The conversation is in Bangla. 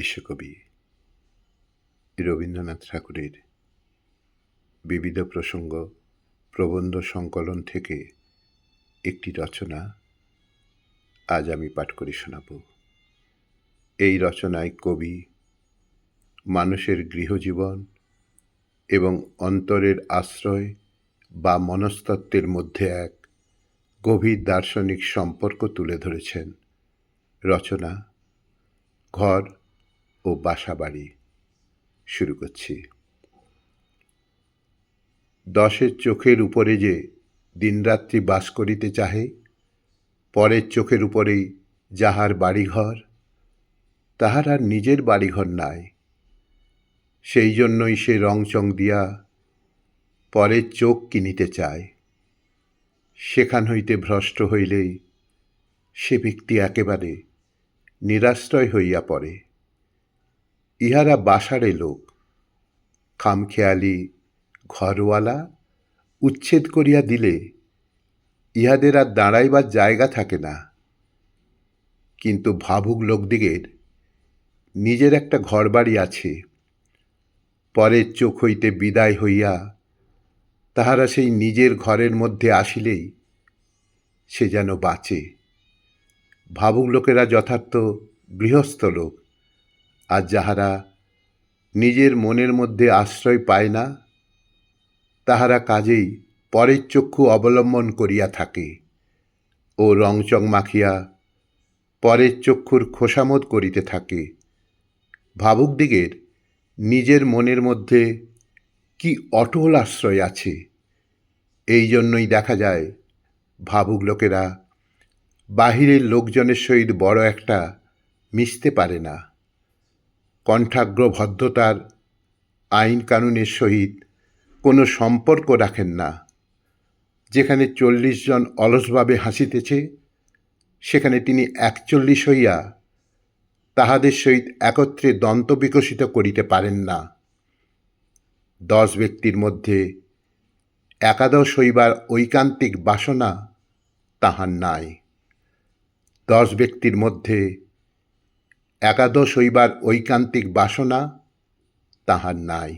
বিশ্বকবি রবীন্দ্রনাথ ঠাকুরের বিবিধ প্রসঙ্গ প্রবন্ধ সংকলন থেকে একটি রচনা আজ আমি পাঠ করে শোনাব। এই রচনায় কবি মানুষের গৃহজীবন এবং অন্তরের আশ্রয় বা মনস্তত্ত্বের মধ্যে এক গভীর দার্শনিক সম্পর্ক তুলে ধরেছেন। রচনা ঘর ও বাসাবাড়ি। শুরু করছি। 10 চোখের উপরে যে দিনরাত্রি বাস করিতে চাহে, পরের চোখের উপরেই যাহার বাড়িঘর, তাহার আর নিজের বাড়িঘর নাই। সেই জন্যই সে রংচং দিয়া পরের চোখ কিনিতে চায়। সেখান হইতে ভ্রষ্ট হইলেই সে ব্যক্তি একেবারে নিরাশ্রয় হইয়া পড়ে। ইহারা বাসারে লোক, খামখেয়ালি ঘরওয়ালা উচ্ছেদ করিয়া দিলে ইহাদের আর দাঁড়াইবার জায়গা থাকে না। কিন্তু ভাবুক লোকদিগের নিজের একটা ঘরবাড়ি আছে। পরের চোখ হইতে বিদায় হইয়া তাহারা সেই নিজের ঘরের মধ্যে আসিলেই সে যেন বাঁচে। ভাবুক লোকেরা যথার্থ গৃহস্থ লোক, আর যাহারা নিজের মনের মধ্যে আশ্রয় পায় না, তাহারা কাজেই পরের চক্ষু অবলম্বন করিয়া থাকে ও রংচং মাখিয়া পরের চক্ষুর খোসামোদ করিতে থাকে। ভাবুকদিগের নিজের মনের মধ্যে কি অটল আশ্রয় আছে। এই জন্যই দেখা যায় ভাবুক লোকেরা বাহিরের লোকজনের সহিত বড় একটা মিশতে পারে না। কণ্ঠাগ্র ভদ্রতার আইন কানুনের সহিত কোনো সম্পর্ক রাখেন না। যেখানে 40 জন অলসভাবে হাসিতেছে, সেখানে তিনি 41 হইয়া তাহাদের সহিত একত্রে দন্ত বিকশিত করিতে পারেন না। 10 ব্যক্তির মধ্যে একাদশ হইবার ঐকান্তিক বাসনা তাহার নাই। 10 ব্যক্তির মধ্যে একাদশ হইবার ঐকান্তিক বাসনা তাহার নাই।